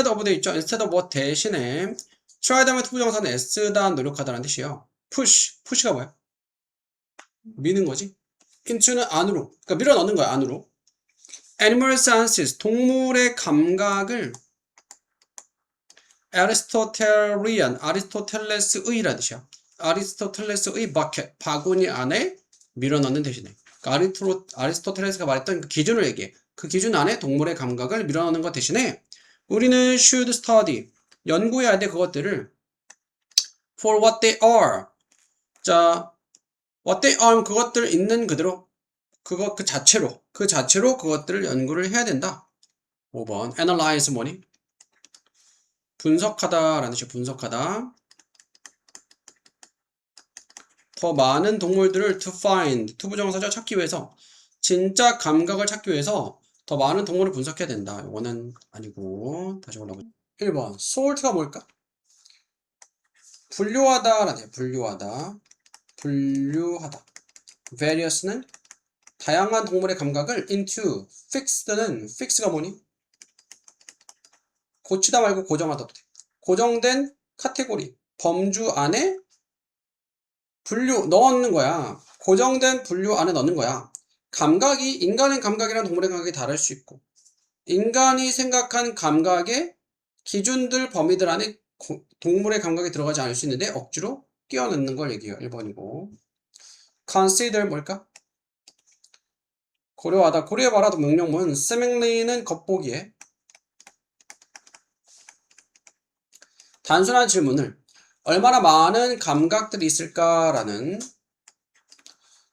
instead of 돼 있죠. instead of what 대신에 try 다음에 투부정사는 애쓰다 노력하다라는 뜻이에요. push가 뭐야? 미는 거지. into는 안으로, 그러니까 밀어 넣는 거야, 안으로. animal senses, 동물의 감각을 아리스토텔레스의라는 뜻이야. 아리스토텔레스의 버켓, 바구니 안에 밀어 넣는 대신에. 그러니까 아리스토텔레스가 말했던 그 기준을 얘기해. 그 기준 안에 동물의 감각을 밀어 넣는 것 대신에 우리는 should study, 연구해야 돼, 그것들을. for what they are. 자, what they are, 그것들 있는 그대로, 그 자체로 그것들을 연구를 해야 된다. 5번. analyze 뭐니? 분석하다라는 뜻이야. 분석하다. 더 많은 동물들을 to find, 투부정사죠. 찾기 위해서. 진짜 감각을 찾기 위해서 더 많은 동물을 분석해야 된다. 이거는 아니고 다시 올라가. 1번. sort가 뭘까? 분류하다라는 뜻이야. 분류하다. various는 다양한 동물의 감각을 into, fix가 뭐니? 고치다 말고 고정하다도 돼. 고정된 카테고리, 범주 안에 넣는 거야. 고정된 분류 안에 넣는 거야. 인간의 감각이랑 동물의 감각이 다를 수 있고, 인간이 생각한 감각의 기준들, 범위들 안에 동물의 감각이 들어가지 않을 수 있는데 억지로 끼워 넣는 걸 얘기해요. 1번이고. consider 뭘까? 고려하다. 고려해봐라도 명령문. seemingly는 겉보기에. 단순한 질문을 얼마나 많은 감각들이 있을까라는,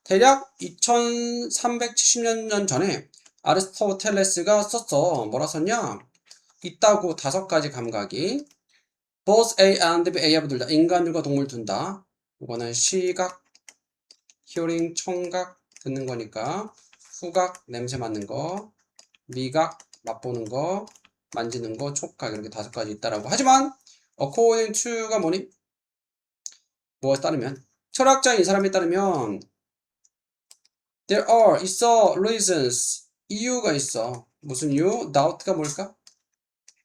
대략 2370년 전에 아리스토텔레스가 썼어. 뭐라 썼냐? 있다고 5가지 감각이. both A and B, A하고 둘 다. 인간들과 동물 둔다. 이거는 시각, 히어링, 청각, 듣는 거니까. 후각, 냄새 맡는 거. 미각, 맛보는 거. 만지는 거, 촉각, 이렇게 5가지 있다라고. 하지만 according to가 뭐니? 뭐에 따르면? 철학자인 이 사람에 따르면 there are, 있어, reasons, 이유가 있어. 무슨 이유? doubt가 뭘까?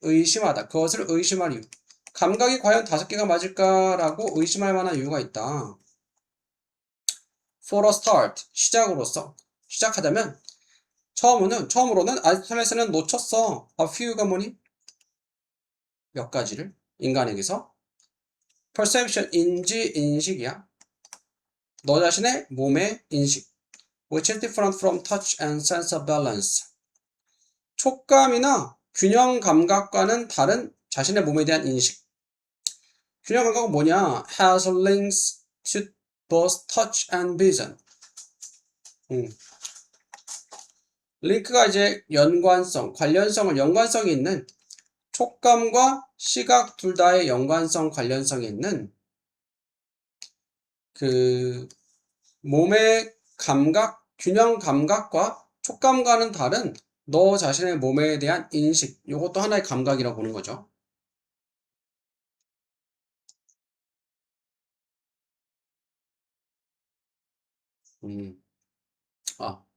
의심하다. 그것을 의심할 이유. 감각이 과연 5개가 맞을까라고 의심할 만한 이유가 있다. For a start, 시작으로서. 시작하자면 처음으로는 아리스토텔레스는 놓쳤어. a few가 뭐니? 몇 가지를 인간에게서. perception, 인식이야. 너 자신의 몸의 인식. which is different from touch and sense of balance. 촉감이나 균형 감각과는 다른 자신의 몸에 대한 인식. 균형 감각은 뭐냐? has links to both touch and vision. 링크가 이제 연관성이 있는, 촉감과 시각 둘 다의 관련성이 있는 그 몸의 감각, 균형 감각과 촉감과는 다른 너 자신의 몸에 대한 인식. 이것도 하나의 감각이라고 보는 거죠.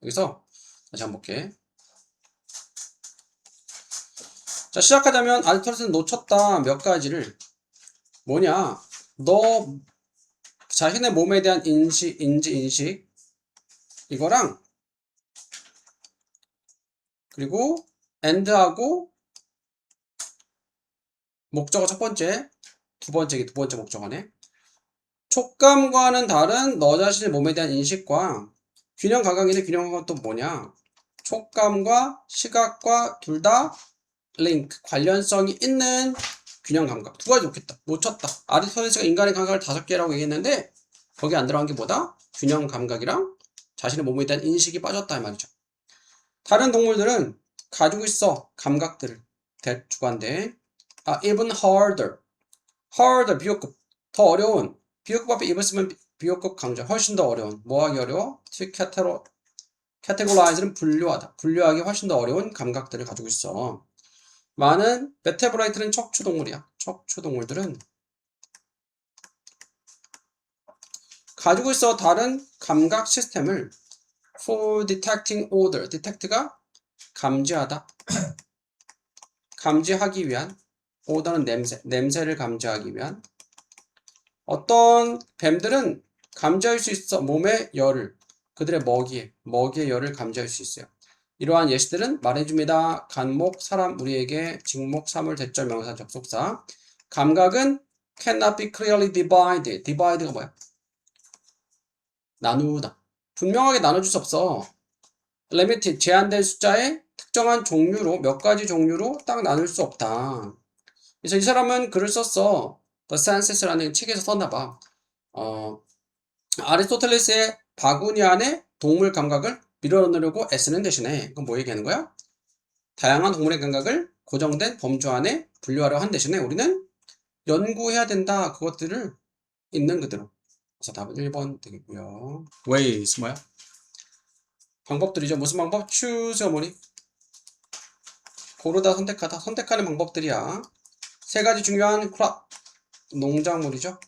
여기서 다시 한번 볼게. 자, 시작하자면 아리스토텔레스는 놓쳤다. 몇 가지를. 뭐냐? 너 자신의 몸에 대한 인식, 이거랑, 그리고 and하고 목적어 첫 번째, 두 번째 목적어네. 촉감과는 다른 너 자신의 몸에 대한 인식과 균형 감각인데, 균형 감각은 또 뭐냐? 촉감과 시각과 둘 다 링크, 관련성이 있는 균형 감각. 2가지 놓쳤다. 아리스토텔레스가 인간의 감각을 5개라고 얘기했는데 거기 안 들어간 게 뭐다? 균형 감각이랑 자신의 몸에 대한 인식이 빠졌다 이 말이죠. 다른 동물들은 가지고 있어, 감각들을. 주관대. even harder, 비호급, 더 어려운. 비호급 앞에 even 쓰면 비호급 강조. 훨씬 더 어려운. 뭐하기 어려워? to categorize는 분류하기 훨씬 더 어려운 감각들을 가지고 있어. 많은 베테브라이트는 척추동물이야. 척추동물들은 가지고 있어 다른 감각 시스템을. for detecting odor, detect가 감지하다, 감지하기 위한. 오더는 냄새를 감지하기 위한. 어떤 뱀들은 감지할 수 있어. 몸의 열을. 그들의 먹이의 열을 감지할 수 있어요. 이러한 예시들은 말해줍니다. 간목, 사람, 우리에게, 직목, 사물, 대절, 명사, 접속사. 감각은 cannot be clearly divided. divide가 뭐야? 나누다. 분명하게 나눠줄 수 없어. limited, 제한된 숫자의 특정한 종류로, 몇 가지 종류로 딱 나눌 수 없다. 그래서 이 사람은 글을 썼어. The Senses라는 책에서 썼나봐. 아리스토텔레스의 바구니 안에 동물 감각을 밀어넣으려고 애쓰는 대신에, 그건 뭐 얘기하는 거야? 다양한 동물의 감각을 고정된 범주 안에 분류하려 한 대신에 우리는 연구해야 된다. 그것들을 있는 그대로. 그래서 답은 1번 되겠고요. ways 뭐야? 방법들이죠. 무슨 방법? choose가 뭐니? 고르다, 선택하다. 선택하는 방법들이야. 세 가지 중요한 crop. 농작물이죠.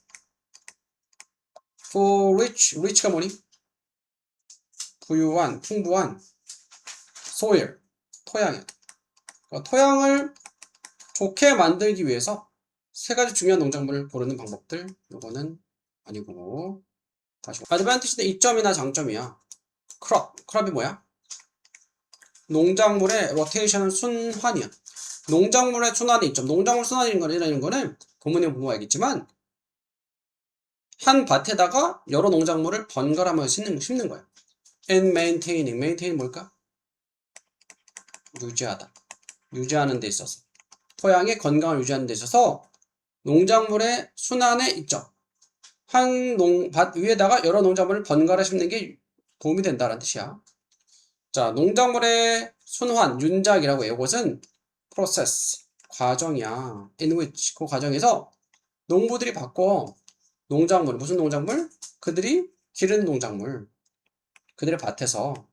for rich가 뭐니? 부유한, 풍부한 soil, 토양이야. 그러니까 토양을 좋게 만들기 위해서 세 가지 중요한 농작물을 고르는 방법들. 요거는 아니고. 다시. advantage는 이점이나 장점이야. crop이 뭐야? 농작물의 로테이션은 순환이야. 농작물의 순환이 있죠. 농작물 순환이라는 거는 본문에 보면 알겠지만 한 밭에다가 여러 농작물을 번갈아가면서 심는 거야. and maintaining. maintain 뭘까? 유지하다. 유지하는 데 있어서. 토양의 건강을 유지하는 데 있어서 농작물의 순환에 있죠. 한 밭 위에다가 여러 농작물을 번갈아 심는 게 도움이 된다는 뜻이야. 자, 농작물의 순환, 윤작이라고 해요. 이것은 process, 과정이야. in which, 그 과정에서 농부들이 바꿔 농작물, 무슨 농작물? 그들이 기르는 농작물. 그들의 밭에서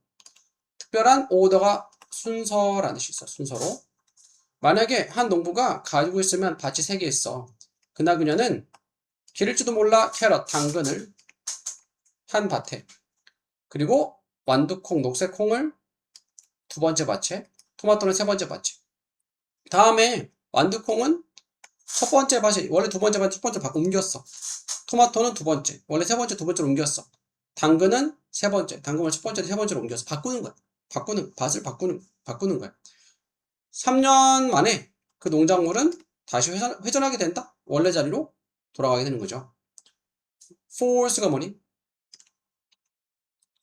특별한 오더가 순서라는 뜻이 있어. 순서로. 만약에 한 농부가 가지고 있으면 밭이 3개 있어. 그나 그녀는 기를지도 몰라 캐럿, 당근을 한 밭에, 그리고 완두콩, 녹색콩을 두 번째 밭에, 토마토는 세 번째 밭에. 다음에 완두콩은 첫 번째 밭에, 원래 두 번째 밭에 첫 번째 밭 옮겼어. 토마토는 두 번째, 원래 세 번째 두 번째로 옮겼어. 당근은 세 번째, 당근을 첫 번째 세 번째로 옮겨서 바꾸는 거야. 밭을 바꾸는 거야. 3년 만에 그 농작물은 다시 회전하게 된다. 원래 자리로 돌아가게 되는 거죠. force가 뭐니?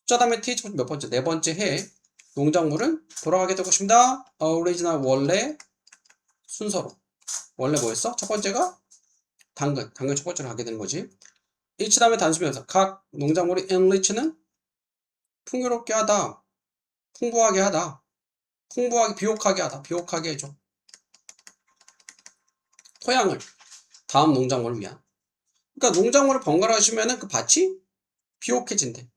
숫자 다음에 th 몇 번째? 네 번째 해 농작물은 돌아가게 되고 싶다. original 원래 순서로. 원래 뭐였어? 첫 번째가 당근 첫 번째로 가게 되는 거지. each 다음에 단수명사. 각 농작물이 enrich는 풍요롭게 하다, 풍부하게 하다, 풍부하게 비옥하게 하다, 비옥하게 해줘. 토양을 다음 농작물을 위한. 그러니까 농작물을 번갈아 하시면은 그 밭이 비옥해진대.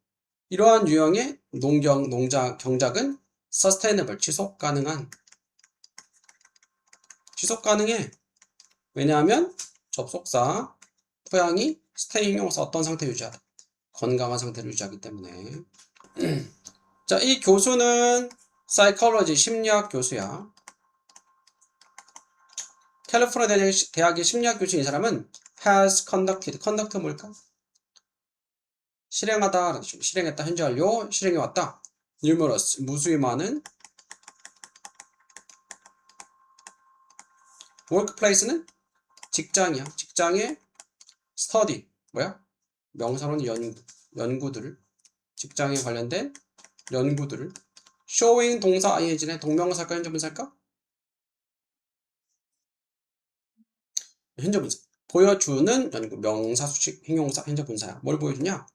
이러한 유형의 경작은 sustainable, 지속 가능해. 왜냐하면 접속사, 토양이 staying 용사 어떤 상태 유지하다. 건강한 상태를 유지하기 때문에. 자, 이 교수는 psychology, 심리학 교수야. 캘리포니아 대학의 심리학 교수인 이 사람은 has conducted, conduct 뭘까? 실행하다, 실행했다, 현재 완료, 실행해왔다. numerous, 무수히 많은. workplace는 직장이야. 직장의 study, 뭐야? 명사로는 연구들을, 직장에 관련된 연구들을. showing 동사 ing네. 동명사일까 현재분사일까? 현재분사. 보여주는 연구, 명사, 수식, 형용사, 현재분사야. 뭘 보여주냐?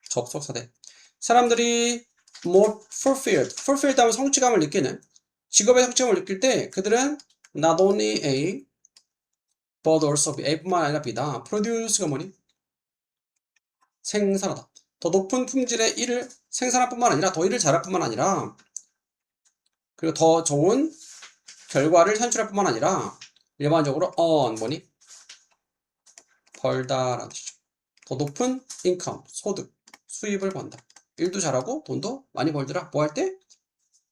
접속사대. 사람들이 more fulfilled 하면 성취감을 느끼는, 직업의 성취감을 느낄 때 그들은 not only A but also B, A뿐만 아니라 B다. produce가 뭐니? 생산하다. 더 높은 품질의 일을 생산할 뿐만 아니라 더 일을 잘할 뿐만 아니라 그리고 더 좋은 결과를 산출할 뿐만 아니라 일반적으로 earn 뭐니? 벌다라는 뜻이죠. 더 높은 income, 소득, 수입을 번다. 일도 잘하고 돈도 많이 벌더라. 뭐 할 때?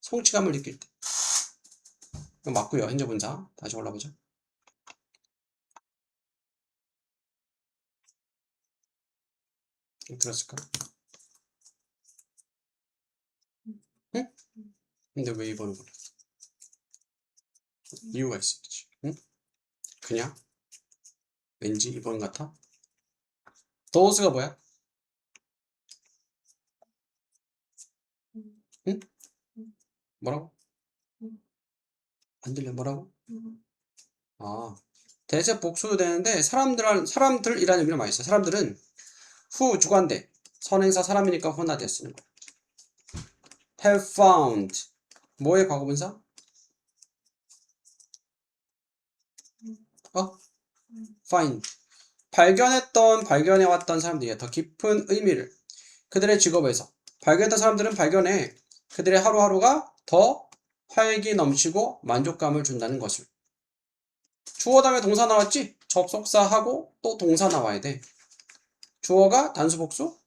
성취감을 느낄 때. 이거 맞고요. 현재 분사. 다시 올라보죠. 들었을까? 응? 근데 왜 2번을 골랐어? 이유가 있었지. 응? 그냥? 왠지 2번 같아? those가 뭐야? 응? 뭐라고? 안 들려, 뭐라고? 아, 대세 복수도 되는데 사람들이라는 의미가 많이 있어. 사람들은 후 주관대 선행사 사람이니까 혼나대 쓰는 거야. have found 뭐의 과거분사? 어? find 발견해왔던 사람들이야. 더 깊은 의미를 그들의 직업에서 발견했던 사람들은 발견해 그들의 하루하루가 더 활기 넘치고 만족감을 준다는 것을. 주어 다음에 동사 나왔지? 접속사하고 또 동사 나와야 돼. 주어가 단수 복수?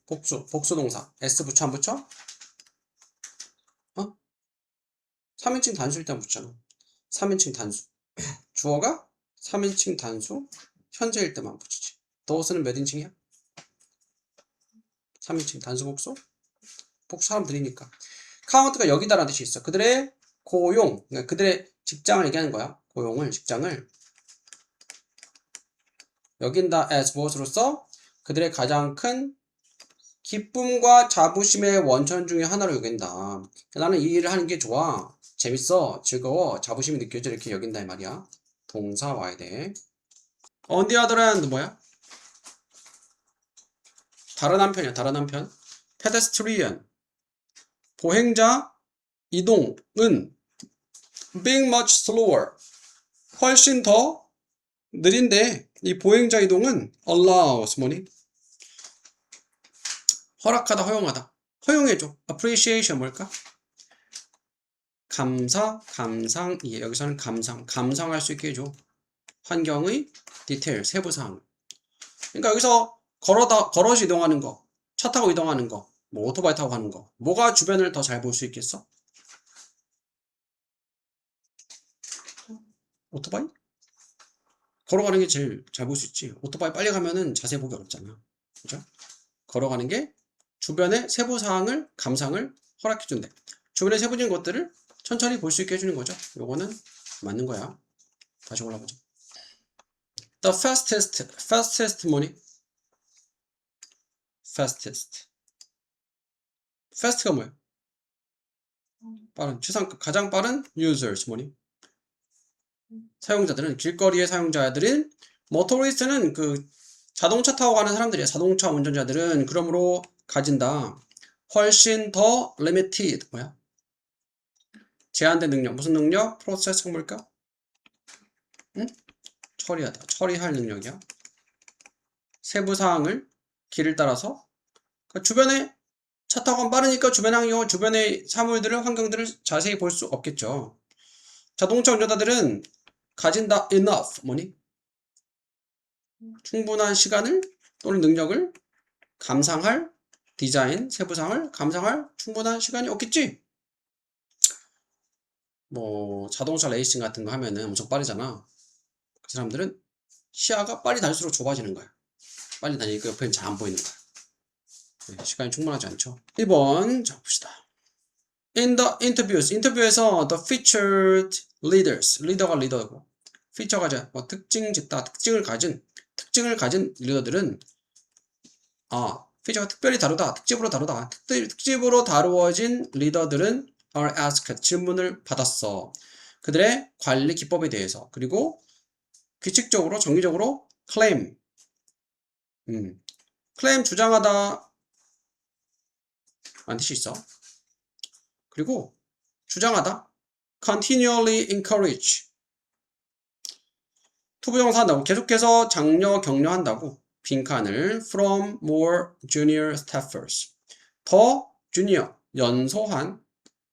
복수 동사. S 붙여 안 붙여? 어? 3인칭 단수일 때 붙잖아. 3인칭 단수. 주어가 3인칭 단수, 현재일 때만 붙이지. those는 몇 인칭이야? 3인칭 단수 복수? 복수 사람들이니까. 카운트가 여기다라는 뜻이 있어. 그들의 고용, 그러니까 그들의 직장을 얘기하는 거야. 고용을, 직장을. 여긴다 as 무엇으로써? 그들의 가장 큰 기쁨과 자부심의 원천 중에 하나로 여긴다. 나는 이 일을 하는 게 좋아. 재밌어. 즐거워. 자부심이 느껴져. 이렇게 여긴다 이 말이야. 동사 와야 돼. On the other hand 뭐야? 다른 한편이야. 다른 한편. pedestrian 보행자 이동은 being much slower 훨씬 더 느린데 이 보행자 이동은 allows 뭐니? 허락하다, 허용하다. 허용해줘. appreciation 뭘까? 감상이에요. 여기서는 감상할 수 있게 해줘. 환경의 디테일, 세부사항. 그러니까 여기서 걸어서 이동하는 거, 차 타고 이동하는 거, 뭐 오토바이 타고 가는 거, 뭐가 주변을 더 잘 볼 수 있겠어? 오토바이? 걸어가는 게 제일 잘 볼 수 있지. 오토바이 빨리 가면은 자세히 보기 어렵잖아. 그죠? 걸어가는 게 주변의 세부사항을, 감상을 허락해준대. 주변의 세부적인 것들을 천천히 볼 수 있게 해주는 거죠. 요거는 맞는 거야. 다시 올라보자. The fastest 뭐니? fast가 뭐야? 빠른, 가장 빠른 users 뭐니? 사용자들은, 길거리의 사용자들은, 모토리스트는 그 자동차 타고 가는 사람들이야. 자동차 운전자들은 그러므로 가진다. 훨씬 더 limited 뭐야? 제한된 능력. 무슨 능력? 프로세스 뭘까? 응? 처리할 능력이야. 세부 사항을 길을 따라서 주변에 차 타고 가면 빠르니까 주변의 사물들을 환경들을 자세히 볼 수 없겠죠. 자동차 운전자들은 가진다 enough 뭐니? 충분한 시간을 또는 능력을 감상할 디자인 세부사항을 감상할 충분한 시간이 없겠지. 뭐 자동차 레이싱 같은 거 하면은 엄청 빠르잖아. 그 사람들은 시야가 빨리 달수록 좁아지는 거야. 빨리 다니니까 옆에는 잘 안 보이는 거야. 네, 시간이 충분하지 않죠. 1번 자 봅시다. In the 인터뷰에서 the featured leaders, 리더가 리더고 피처가 뭐 특징을 가진 리더들은 피처가 특별히 다루다, 특집으로 다루어진 리더들은 are asked 질문을 받았어. 그들의 관리 기법에 대해서 그리고 규칙적으로 정기적으로 claim 주장하다 라는 뜻이 있어. 그리고 주장하다 continually encourage 투부정사 한다고 계속해서 격려한다고 빈칸을 from more junior staffers 더 주니어 연소한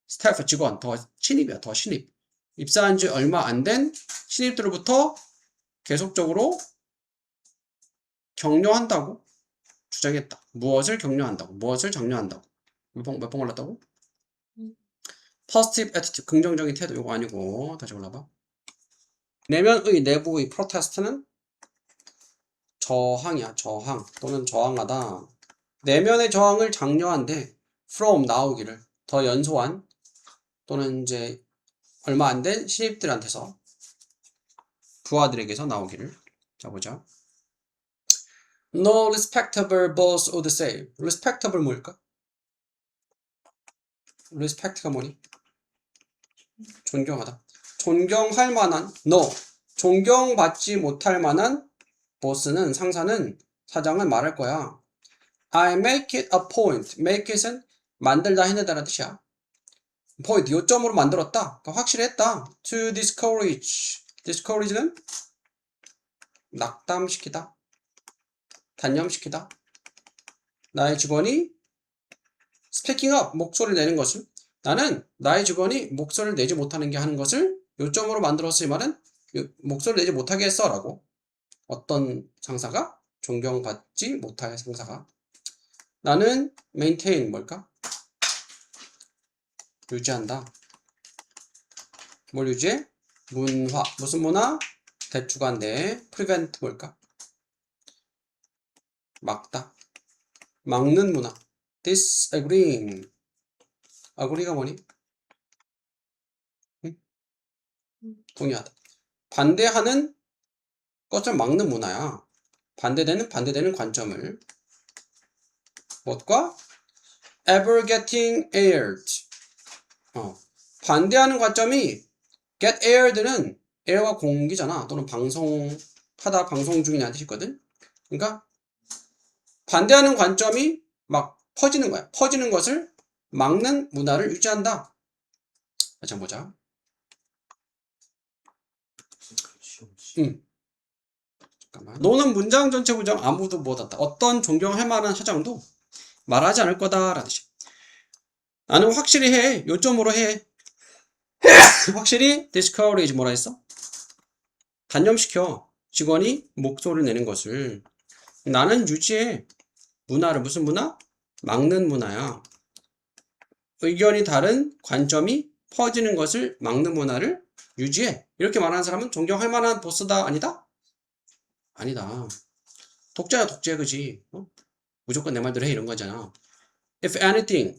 스태프 직원 더 신입 입사한 지 얼마 안 된 신입들로부터 계속적으로 격려한다고 주장했다. 무엇을 격려한다고 무엇을 장려한다고 몇 번 올랐다고? positive attitude 긍정적인 태도 이거 아니고 다시 올라봐. 내면의 내부의 프로테스트는 저항이야. 저항 또는 저항하다. 내면의 저항을 장려한데 from 나오기를 더 연소한 또는 이제 얼마 안 된 신입들한테서 부하들에게서 나오기를. 자 보자. No respectable boss would say. respectable 뭘까? respect가 뭐니? 존경하다. 존경할 만한 no. 존경받지 못할 만한 보스는 상사는 사장은 말할 거야. I make it a point. make it은 만들다 해내다라는 뜻이야. point 요점으로 만들었다. 그러니까 확실히 했다. to discourage. discourage는 낙담시키다. 단념시키다. 나의 직원이 speaking up 목소리를 내는 것을 나는 나의 직원이 목소리를 내지 못하는 게 하는 것을 요점으로 만들었을 말은 목소리를 내지 못하게 했어 라고. 어떤 상사가? 존경받지 못할 상사가. 나는 maintain 뭘까? 유지한다. 뭘 유지해? 문화. 무슨 문화? 대추관대. prevent 뭘까? 막다. 막는 문화. disagreeing. agree가 뭐니? 응? 동의하다. 반대하는 것을 막는 문화야. 반대되는 관점을. 무엇과? ever getting aired. 반대하는 관점이 get aired는 air가 공기잖아. 또는 방송하다, 방송 중이라는 뜻이거든. 그러니까 반대하는 관점이 막 퍼지는 거야. 퍼지는 것을 막는 문화를 유지한다. 자, 보자. 잠깐만. 너는 문장 전체 부정 아무도 못한다. 어떤 존경할 만한 사장도 말하지 않을 거다라는 뜻이야. 나는 확실히 해. 요점으로 해. 확실히 discourage 뭐라 했어? 단념시켜. 직원이 목소리를 내는 것을. 나는 유지해. 문화를 무슨 문화? 막는 문화야. 의견이 다른 관점이 퍼지는 것을 막는 문화를 유지해. 이렇게 말하는 사람은 존경할 만한 보스다 아니다? 아니다. 독재야 독재 그지? 무조건 내 말대로 해 이런 거잖아. If anything,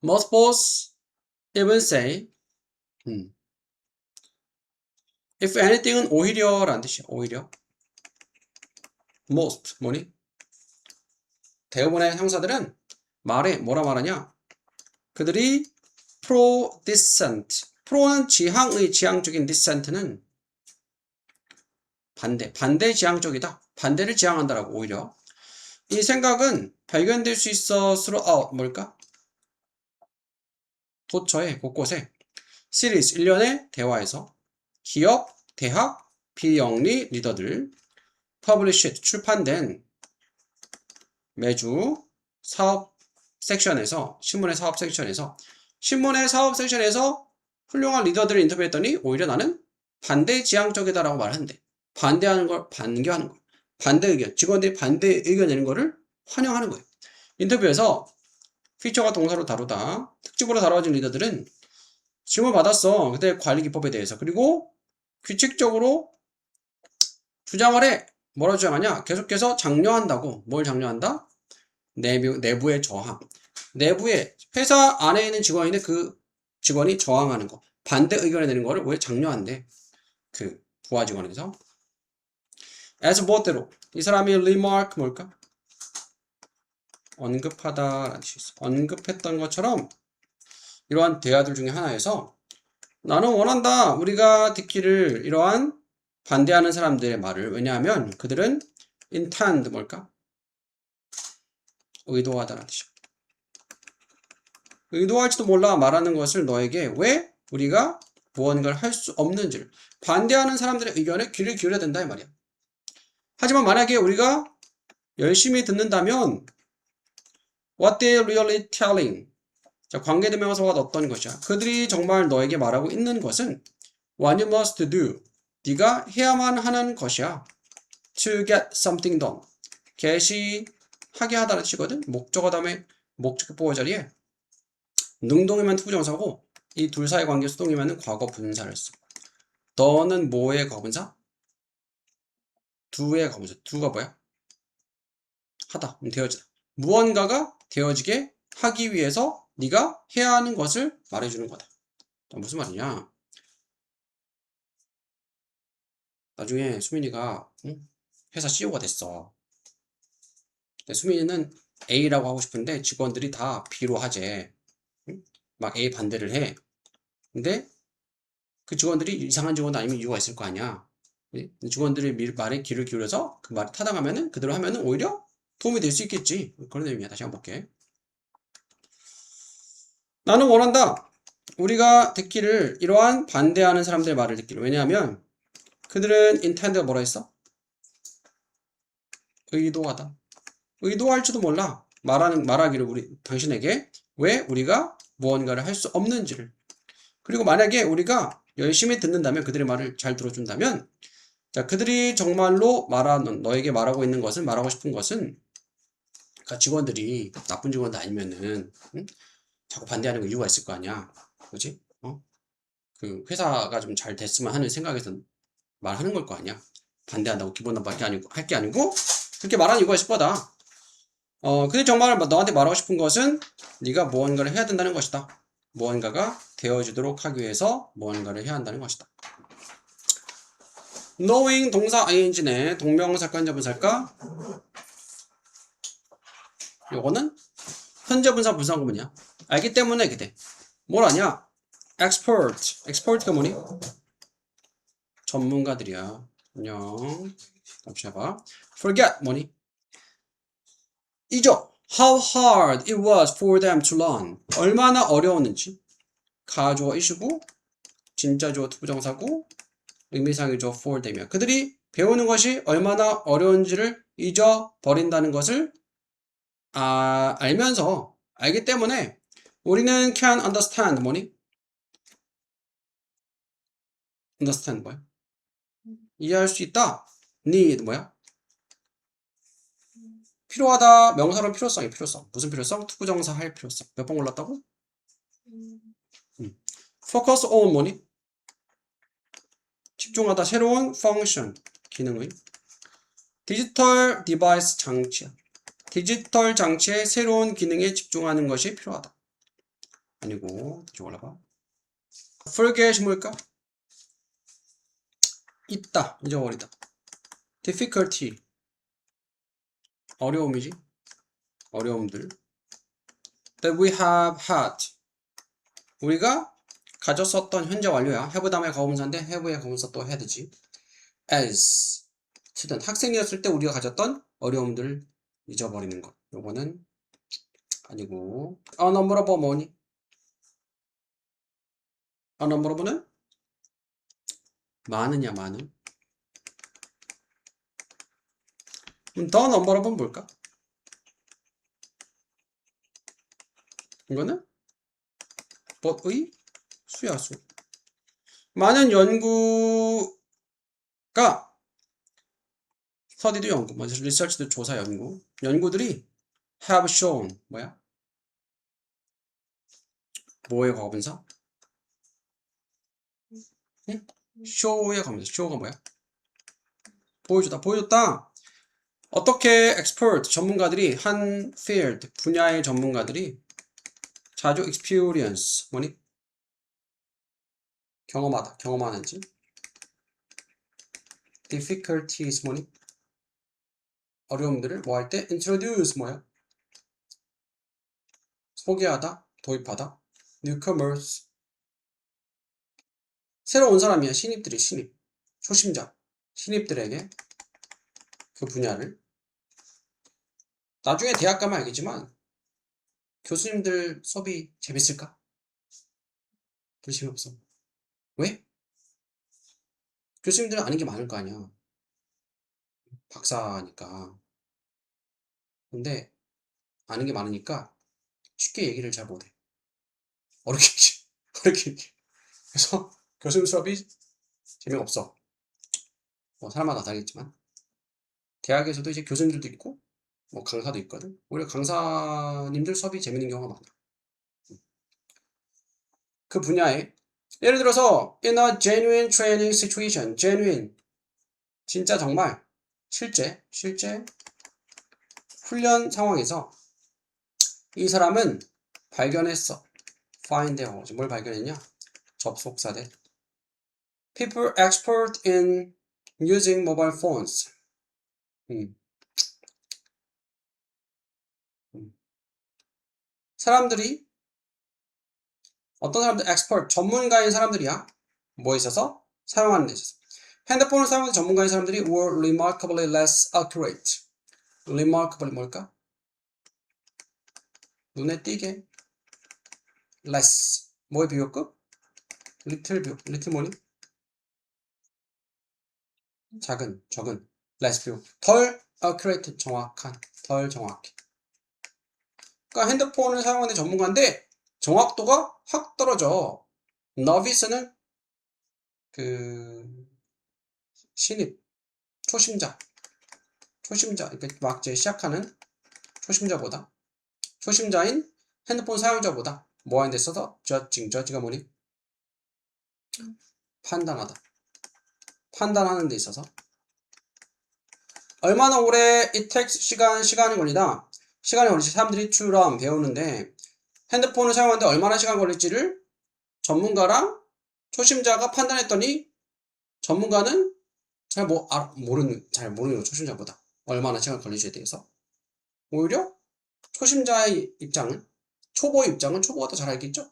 most boss even say If anything은 오히려 라는 뜻이야. 오히려. most 뭐니? 대부분의 형사들은 말해 뭐라 말하냐? 그들이 pro dissent. pro는 지향의 지향적인 dissent는 반대 지향적이다. 반대를 지향한다라고 오히려. 이 생각은 발견될 수 있어 throughout 뭘까? 도처에 곳곳에 시리즈 1년의 대화에서 기업, 대학, 비영리 리더들 published 출판된 매주 사업 섹션에서 신문의 사업 섹션에서 훌륭한 리더들을 인터뷰했더니 오히려 나는 반대 지향적이다라고 말하는데 반대하는 걸 반겨하는 거예요. 반대 의견, 직원들이 반대 의견 내는 거를 환영하는 거예요. 인터뷰에서 피처가 동사로 다루다 특집으로 다뤄진 리더들은 질문 받았어. 그때 관리 기법에 대해서. 그리고 규칙적으로 주장을 해. 뭐라 주장하냐? 계속해서 장려한다고. 뭘 장려한다? 내부의 저항. 내부에 회사 안에 있는 직원인데 그 직원이 저항하는 거. 반대 의견을 내는 거를 왜 장려한대? 그 부하 직원에서. as 무엇대로? 이 사람이 remark 뭘까? 언급하다라는 뜻이 있어. 언급했던 것처럼 이러한 대화들 중에 하나에서 나는 원한다. 우리가 듣기를 이러한 반대하는 사람들의 말을. 왜냐하면 그들은 intend 뭘까? 의도하다라는 뜻이야. 의도할지도 몰라 말하는 것을 너에게 왜 우리가 무언가를 할 수 없는지를 반대하는 사람들의 의견에 귀를 기울여야 된다 이 말이야. 하지만 만약에 우리가 열심히 듣는다면 what they really telling 자, 관계대명사가 어떤 것이야? 그들이 정말 너에게 말하고 있는 것은 what you must do 네가 해야만 하는 것이야. to get something done 개시하게 하다는 뜻이거든. 목적어 다음에 목적격 보호 자리에 능동이면 투부정사고 이 둘 사이 관계 수동이면 과거 분사를 써. 너는 뭐의 과분사? do의 과부사. do가 뭐야? 하다. 되어지다. 무언가가 되어지게 하기 위해서 네가 해야 하는 것을 말해주는 거다. 무슨 말이냐? 나중에 수민이가 응? 회사 CEO가 됐어. 근데 수민이는 A라고 하고 싶은데 직원들이 다 B로 하재. 응? 막 A 반대를 해. 근데 그 직원들이 이상한 직원 아니면 이유가 있을 거 아니야. 직원들의 말에 귀를 기울여서 그 말에 타당하면은 그대로 하면은 오히려 도움이 될 수 있겠지. 그런 내용이야. 다시 한번 볼게. 나는 원한다. 우리가 듣기를 이러한 반대하는 사람들의 말을 듣기를. 왜냐하면 그들은 intend가 뭐라 했어? 의도하다. 의도할지도 몰라. 말하기를 당신에게 왜 우리가 무언가를 할 수 없는지를. 그리고 만약에 우리가 열심히 듣는다면 그들의 말을 잘 들어준다면 자, 그들이 정말로 너에게 말하고 있는 것은, 말하고 싶은 것은, 그러니까 직원들이 나쁜 직원도 아니면은, 응? 자꾸 반대하는 거 이유가 있을 거 아니야. 그지? 그 회사가 좀 잘 됐으면 하는 생각에서 말하는 걸 거 아니야. 반대한다고 기분 나빠할 아니고, 할 게 아니고, 그렇게 말하는 이유가 있을 거다. 그들이 정말 너한테 말하고 싶은 것은, 네가 무언가를 해야 된다는 것이다. 무언가가 되어지도록 하기 위해서 무언가를 해야 한다는 것이다. knowing 동사 ing네 동명사과 현재분사일까? 요거는 현재분사 분사구문이야. 알기 때문에 이렇게 돼. 뭘 아냐? expert가 뭐니? 전문가들이야. 안녕. 다시 해봐. forget 뭐니? 잊어. how hard it was for them to learn. 얼마나 어려웠는지. 가주어 이시고 진짜 주어 투부정사고 의미상의 주어 for them이야. 그들이 배우는 것이 얼마나 어려운지를 잊어버린다는 것을 알면서 알기 때문에 우리는 can understand 뭐니? understand 뭐야? 이해할 수 있다. need 뭐야? 필요하다. 명사로 필요성이 필요성. 무슨 필요성? 투부정사 할 필요성. 몇 번 골랐다고? focus on 뭐니? 집중하다. 새로운 function. 기능의. 디지털 디바이스 장치야. 디지털 장치의 새로운 기능에 집중하는 것이 필요하다. 아니고 다시 올라봐. forget이 뭘까? 있다. 잊어버리다. difficulty. 어려움이지. 어려움들. that we have had. 우리가 가졌었던 현재 완료야. have 다음에 가분사인데 have의 가분사 또 해야 되지. as. student. 학생이었을 때 우리가 가졌던 어려움들을 잊어버리는 것. 요거는 아니고. unnumerable 뭐니? unnumerable는 많으냐 많은. 그럼 the numberable는 뭘까? 이거는 뭐의 수야 수. 많은 연구가 스터디도 연구, 뭐 리서치도 조사 연구. 연구들이 have shown 뭐야? 뭐의 과거분사? 응? show의 과거분사. show가 뭐야? 보여주다. 보여줬다. 어떻게 expert 전문가들이 한 field 분야의 전문가들이 자주 experience 뭐니? 경험하다. 경험하는지. difficulties 뭐니? 어려움들을 뭐 할 때 introduce 뭐야? 소개하다, 도입하다. newcomers 새로 온 사람이야. 신입들이 신입. 초심자. 신입들에게 그 분야를 나중에 대학 가면 알겠지만 교수님들 수업이 재밌을까? 별 재미없어. 왜? 교수님들은 아는 게 많을 거 아니야. 박사니까. 근데 아는 게 많으니까 쉽게 얘기를 잘 못해. 어렵게 얘기. 어렵게 얘기. 그래서 교수님 수업이 재미없어. 뭐 사람마다 다르겠지만 대학에서도 이제 교수님들도 있고 뭐 강사도 있거든. 오히려 강사님들 수업이 재밌는 경우가 많아. 그 분야에 예를 들어서 in a genuine training situation, genuine 진짜 정말 실제 훈련 상황에서 이 사람은 발견했어. find 뭘 발견했냐? 접속사들. People expert in using mobile phones. 사람들이 어떤 사람들 expert 전문가인 사람들이야. 뭐에 있어서? 사용하는 데 있어서. 핸드폰을 사용하는 전문가인 사람들이 were remarkably less accurate. remarkably 뭘까? 눈에 띄게 less 뭐의 비교급? little 비교 little 뭐니? 작은 적은 less 비교 덜 accurate 정확한 덜 정확해. 그러니까 핸드폰을 사용하는 전문가인데 정확도가 확 떨어져. novice는 그 신입 초심자 그러니까 막 이제 시작하는 초심자인 핸드폰 사용자보다 뭐 하는 데 있어서 judge가 뭐니? 판단하는 데 있어서 얼마나 오래 it takes 시간이 걸리다. 시간이 걸리지. 사람들이 to learn 배우는데 핸드폰을 사용하는데 얼마나 시간 걸릴지를 전문가랑 초심자가 판단했더니 전문가는 잘 모르는 거 초심자보다 얼마나 시간 걸리지에 대해서 오히려 초심자의 입장은 초보의 입장은 초보가 더 잘 알겠죠.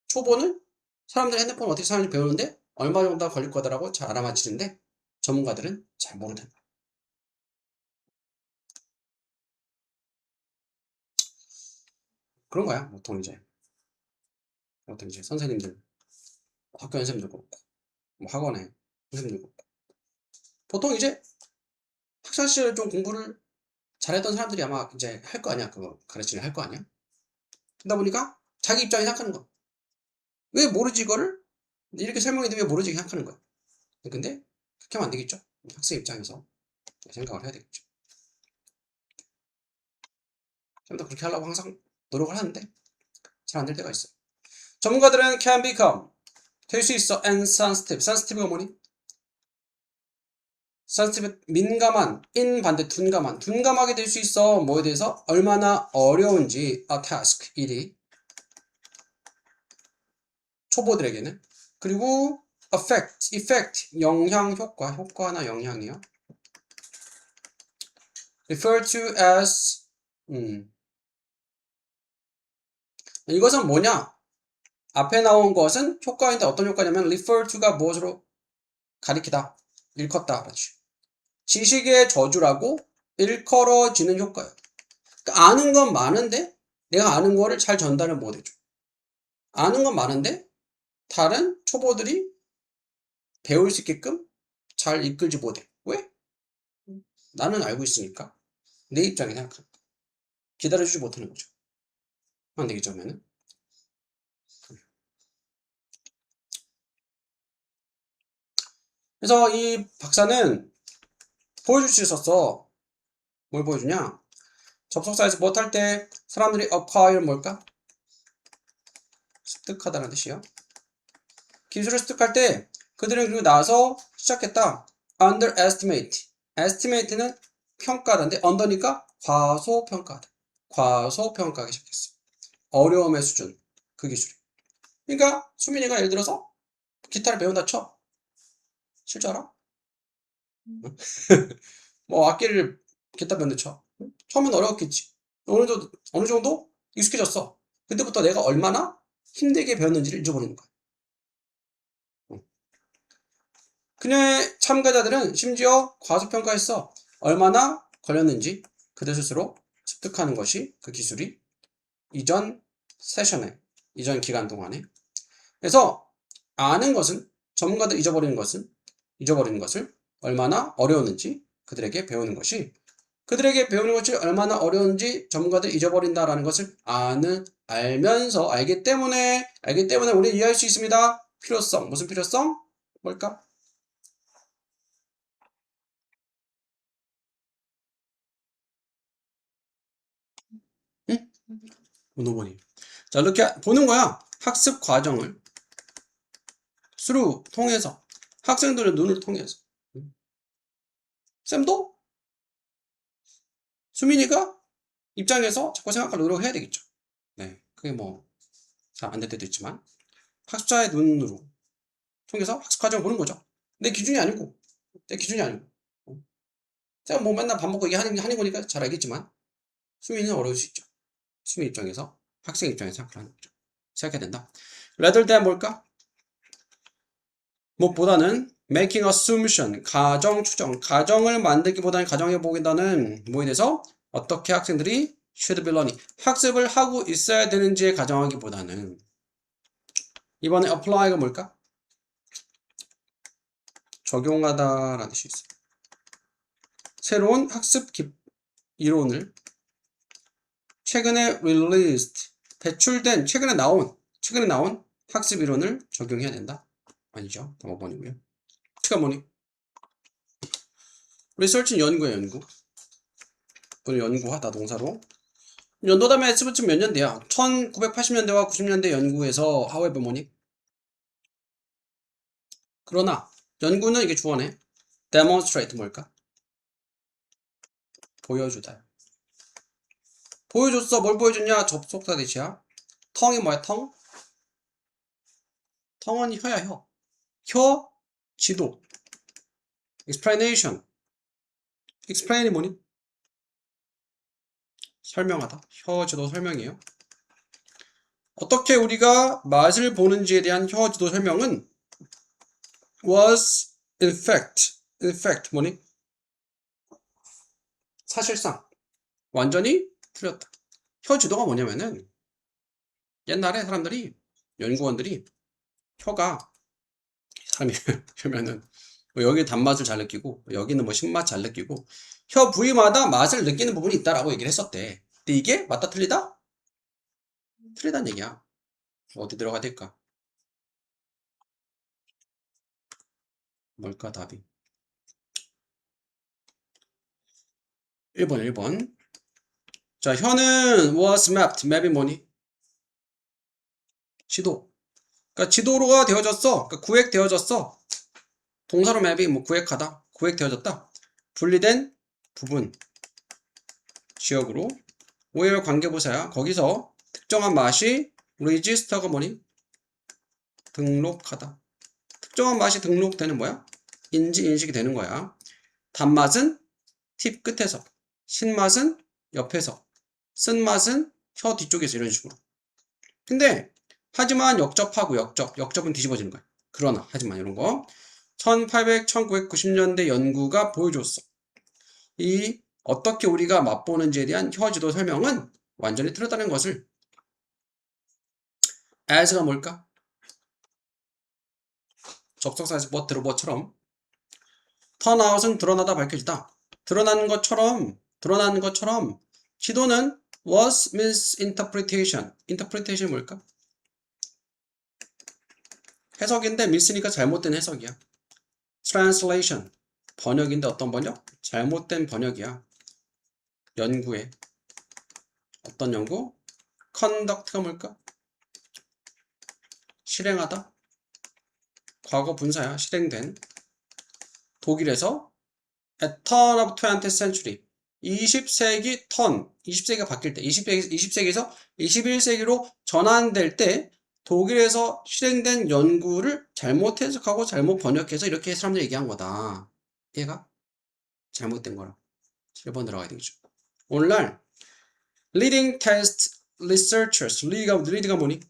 초보는 사람들이 핸드폰 어떻게 사용하는지 배우는데 얼마 정도 걸릴 거다라고 잘 알아맞히는데 전문가들은 잘 모르는 거야. 그런 거야. 보통 이제 선생님들 학교 선생님들 그렇고 뭐 학원에 선생님들 그렇고 보통 이제 학창 시절 좀 공부를 잘했던 사람들이 아마 이제 할 거 아니야. 그거 가르치는 할 거 아니야. 그러다 보니까 자기 입장에 생각하는 거야. 왜 모르지 이거를? 이렇게 설명했는데 왜 모르지 생각하는 거야. 근데 그렇게 하면 안 되겠죠. 학생 입장에서 생각을 해야 되겠죠. 좀 더 그렇게 하려고 항상 노력을 하는데 잘 안 될 때가 있어. 전문가들은 can become 될 수 있어 and sensitive. sensitive가 뭐니? sensitive 민감한 in 반대 둔감하게 될 수 있어. 뭐에 대해서? 얼마나 어려운지 a task 일이 초보들에게는. 그리고 effect 영향 효과나 영향이요. refer to as 이것은 뭐냐? 앞에 나온 것은 효과인데 어떤 효과냐면 refer to가 무엇으로 가리키다, 일컫다. 그렇지. 지식의 저주라고 일컬어지는 효과예요. 그러니까 아는 건 많은데 내가 아는 거를 잘 전달을 못해줘. 아는 건 많은데 다른 초보들이 배울 수 있게끔 잘 이끌지 못해. 왜? 나는 알고 있으니까. 내 입장에 생각하니까. 기다려주지 못하는 거죠. 안 되겠죠, 그러면은? 그래서 이 박사는 보여줄 수 있었어. 뭘 보여주냐? 접속사에서 못할 때 사람들이 acquire 뭘까? 습득하다는 뜻이요. 기술을 습득할 때 그들은 그리고 나서 시작했다. underestimate. estimate는 평가하다인데 under니까 과소평가하다. 과소평가하기 시작했어. 어려움의 수준. 그 기술이. 그러니까 수민이가 예를 들어서 기타를 배운다 쳐. 칠 줄 알아? 뭐 악기를 기타 배운다 쳐. 처음엔 어려웠겠지. 어느 정도 익숙해졌어. 그때부터 내가 얼마나 힘들게 배웠는지를 잊어버리는 거야. 그녀의 참가자들은 심지어 과소평가했어. 얼마나 걸렸는지 그들 스스로 습득하는 것이 그 기술이 이전 기간 동안에. 그래서 아는 것은 전문가들 잊어버리는 것을 얼마나 어려웠는지 그들에게 배우는 것이 얼마나 어려운지 전문가들이 잊어버린다라는 것을 알기 때문에 우리는 이해할 수 있습니다. 필요성. 무슨 필요성? 뭘까? 응? 노보니. 자, 이렇게 보는 거야. 학습 과정을 통해서 학생들의 눈을 통해서 쌤도 수민이가 입장에서 자꾸 생각할 노력을 해야 되겠죠. 네, 그게 뭐 잘 안 될 때도 있지만 학습자의 눈으로 통해서 학습 과정을 보는 거죠. 내 기준이 아니고, 내 기준이 아니고. 제가 뭐 맨날 밥 먹고 얘기하는 거니까 잘 알겠지만 수민이는 어려울 수 있죠. 수민 입장에서, 학생 입장에서 생각하는 거죠. 생각해야 된다. rather than 뭘까? 무엇보다는 making assumption, 가정 추정, 가정을 만들기보다는 가정해보기보다는 뭐에 대해서 어떻게 학생들이 should be learning, 학습을 하고 있어야 되는지에 가정하기보다는 이번에 apply가 뭘까? 적용하다라는 뜻이 있어요. 새로운 학습 이론을 최근에 released, 배출된, 최근에 나온 학습 이론을 적용해야 된다. 아니죠. 다 5번이고요. X가 뭐니? research는 연구예요, 연구. 오늘 연구하다 동사로. 연도 다음에 S 붙이면 몇 년대야? 1980년대와 90년대 연구에서 however 뭐니? 그러나 연구는 이게 주어네. demonstrate 뭘까? 보여주다. 보여줬어. 뭘 보여줬냐? 접속사 대시야. 텅이 뭐야? 텅? 텅은 혀야, 혀. 혀, 지도. explanation. explain이 뭐니? 설명하다. 혀, 지도 설명이에요. 어떻게 우리가 맛을 보는지에 대한 혀, 지도 설명은 was in fact 뭐니? 사실상 완전히 틀렸다. 혀 지도가 뭐냐면은 옛날에 사람들이 연구원들이 혀가 사람이 혀면은 뭐 여기 단맛을 잘 느끼고 여기는 뭐 신맛 잘 느끼고 혀 부위마다 맛을 느끼는 부분이 있다라고 얘기를 했었대. 근데 이게 맞다 틀리다? 틀리다는 얘기야. 어디 들어가야 될까? 뭘까 답이? 1번. 자, 혀는 was mapped. 맵이 뭐니? 지도. 그러니까 지도로가 되어졌어. 그러니까 구획되어졌어. 동사로 맵이 뭐 구획하다. 구획되어졌다. 분리된 부분. 지역으로. where 관계부사야. 거기서 특정한 맛이 register가 뭐니? 등록하다. 특정한 맛이 등록되는 뭐야? 인식이 되는 거야. 단맛은 팁 끝에서. 신맛은 옆에서. 쓴맛은 혀 뒤쪽에서 이런 식으로. 근데 하지만 역접은 뒤집어지는 거야. 그러나 하지만 이런 거 1990년대 연구가 보여줬어. 이 어떻게 우리가 맛보는지에 대한 혀지도 설명은 완전히 틀렸다는 것을. as가 뭘까? 접속사에서 뭐처럼 turn out은 드러나다 밝혀지다. 드러나는 것처럼 지도는 was misinterpretation. interpretation 뭘까? 해석인데 mis니까 잘못된 해석이야. translation 번역인데 어떤 번역? 잘못된 번역이야. 연구에 어떤 연구? conduct가 뭘까? 실행하다. 과거 분사야. 실행된. 독일에서 at turn of 20th century 20세기 턴 20세기가 바뀔 때 20세기에서 21세기로 전환될 때 독일에서 실행된 연구를 잘못 해석하고 잘못 번역해서 이렇게 사람들이 얘기한 거다. 얘가 잘못된 거라. 7번 들어가야 되겠죠. 오늘날 leading test researchers lead가 뭐니?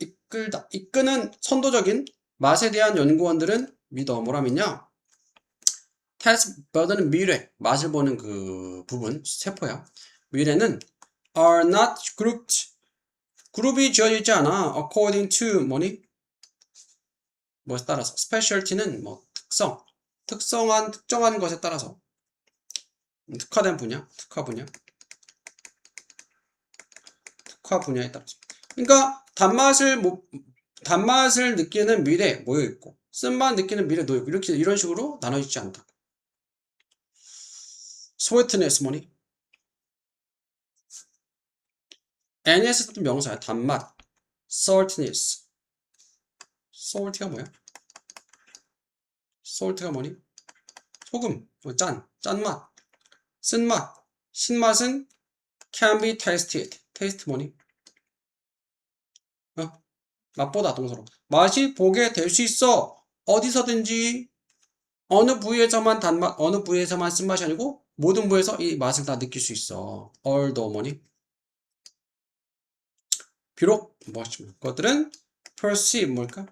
이끌다. 이끄는 선도적인 맛에 대한 연구원들은 믿어. 뭐라 믿냐? test bud는 미래. 맛을 보는 그 부분, 세포야. 미래는 are not grouped. 그룹이 지어져 있지 않아. according to 뭐니? 뭐에 따라서. specialty는 뭐 특정한 것에 따라서. 특화된 분야, 특화 분야에 따라서. 그러니까 단맛을 느끼는 미래 모여 있고 쓴맛 느끼는 미래 놓여 있고 이렇게 이런 식으로 나눠지지 않다. sweetness 뭐니? NS 같은 명사야. 단맛. saltiness. salt가 뭐야? salt가 뭐니? 소금. 짠맛. 쓴맛, 신맛은 can be tasted. taste 뭐니? 맛보다 동사로. 맛이 보게 될 수 있어. 어디서든지 어느 부위에서만 단맛, 어느 부위에서만 쓴맛이 아니고 모든 부위에서 이 맛을 다 느낄 수 있어. although 뭐니? 비록 그것들은 perceive 뭘까?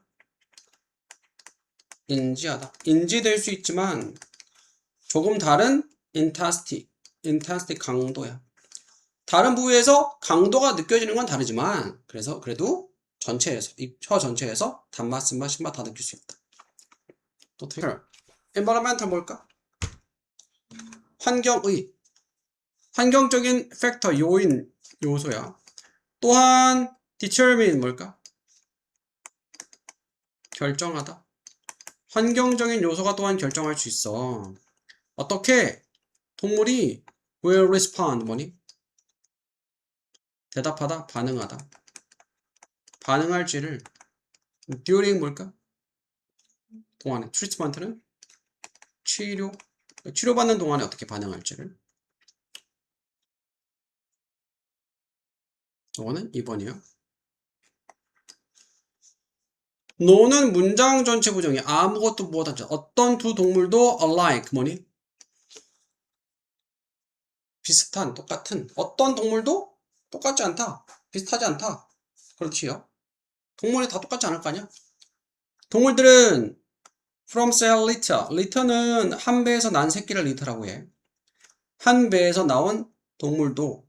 인지하다. 인지될 수 있지만 조금 다른 intensity 강도야. 다른 부위에서 강도가 느껴지는 건 다르지만 그래도 전체에서 혀 전체에서 단맛, 쓴맛, 신맛 다 느낄 수 있다. 또 environmental 뭘까? 환경적인 팩터, 요소야. 또한 determine 뭘까? 결정하다. 환경적인 요소가 또한 결정할 수 있어. 어떻게 동물이 will respond 뭐니? 대답하다, 반응하다. 반응할지를 during 뭘까? 동안에 트리트먼트는 치료받는 동안에 어떻게 반응할지를. 이거는 2번이에요. no는 문장 전체 부정이 아무것도 무엇하지 어떤 두 동물도 alike 뭐니? 비슷한, 똑같은 어떤 동물도 똑같지 않다. 비슷하지 않다. 그런 뜻이에요. 동물이 다 똑같지 않을 거 아니야? 동물들은 from cell litter. litter는 한 배에서 난 새끼를 litter라고 해. 한 배에서 나온 동물도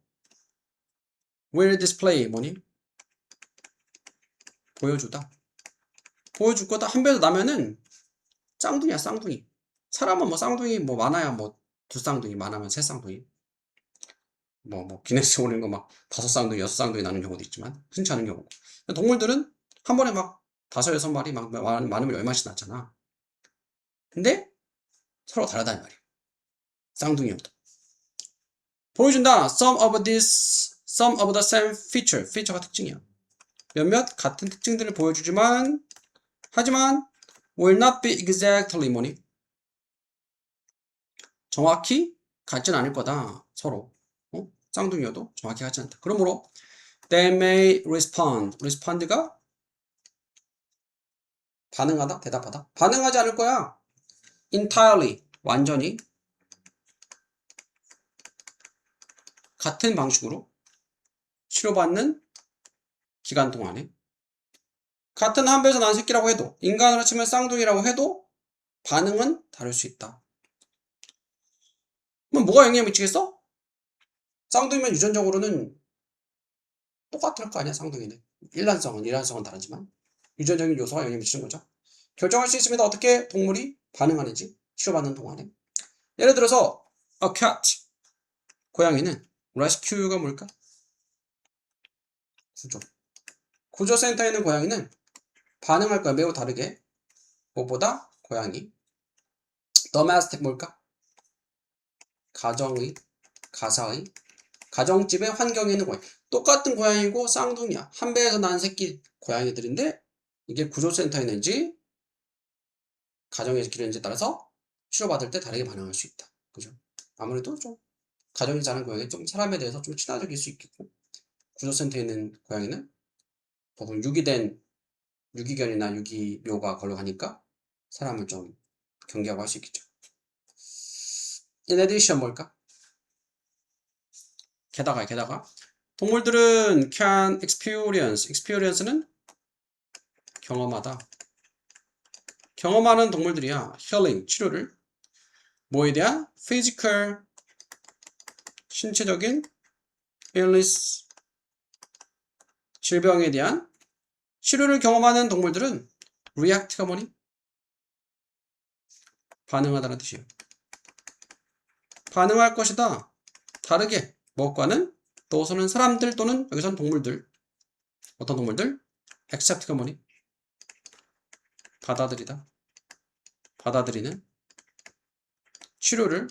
will display 뭐니? 보여주다. 보여줄 거다. 한 배에서 나면은 쌍둥이야, 쌍둥이. 사람은 뭐 쌍둥이 뭐 많아야 뭐 두 쌍둥이, 많으면 세 쌍둥이. 기네스 오는 거 막 다섯 쌍둥이, 여섯 쌍둥이 나는 경우도 있지만 흔치 않은 경우고. 동물들은 한 번에 막 다섯, 여섯 마리 막 많으면 얼마씩 낳잖아. 근데 서로 다르다는 말이야. 쌍둥이여도. 보여준다. some of the same feature. feature가 특징이야. 몇몇 같은 특징들을 보여주지만 하지만 will not be exactly 뭐니? 정확히 같진 않을 거다. 서로. 쌍둥이여도 정확히 같지 않다. 그러므로 they may respond. respond가 반응하다, 대답하다. 반응하지 않을 거야. entirely 완전히 같은 방식으로 치료받는 기간 동안에 같은 한 배에서 난 새끼라고 해도 인간으로 치면 쌍둥이라고 해도 반응은 다를 수 있다. 그럼 뭐가 영향을 미치겠어? 쌍둥이면 유전적으로는 똑같을 거 아니야, 쌍둥이는. 일란성은 다르지만 유전적인 요소가 영향을 미치는 거죠. 결정할 수 있습니다. 어떻게 동물이 반응하는지 치료받는 동안에. 예를 들어서 a cat 고양이는 rescue가 뭘까? 구조센터에 있는 고양이는 반응할 거야. 매우 다르게. 무엇보다 고양이. domestic 뭘까? 가사의 가정집의 환경에 있는 고양이. 똑같은 고양이고 쌍둥이야. 한 배에서 난 새끼 고양이들인데 이게 구조센터에 있는지 가정에서 기르는지에 따라서 치료받을 때 다르게 반응할 수 있다. 그죠? 아무래도 좀 가정에서 자란 고양이 좀 사람에 대해서 좀 친화적일 수 있겠고 구조센터에 있는 고양이는 보통 유기견이나 유기묘가 걸로 가니까 사람을 좀 경계하고 할 수 있겠죠. In addition 뭘까? 게다가 동물들은 can experience는 경험하다. 경험하는 동물들이야. healing 치료를 뭐에 대한 physical 신체적인 illness 질병에 대한 치료를 경험하는 동물들은 react가 뭐니? 반응하다는 뜻이에요. 반응할 것이다. 다르게 무엇과는 또는 사람들 또는 여기서는 동물들. 어떤 동물들? accept가 뭐니? 받아들이는 치료를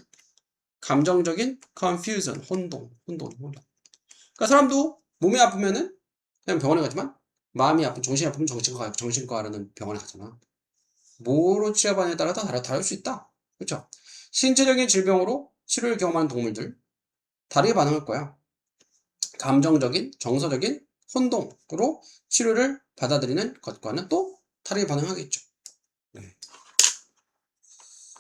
감정적인 confusion, 혼동. 그러니까 사람도 몸이 아프면은 그냥 병원에 가지만 마음이 아프면 정신이 아프면 정신과라는 병원에 가잖아. 뭐로 치료받느냐에 따라 다를 수 있다. 그렇죠? 신체적인 질병으로 치료를 경험하는 동물들 다르게 반응할 거야. 감정적인, 정서적인 혼동으로 치료를 받아들이는 것과는 또 다르게 반응하겠죠.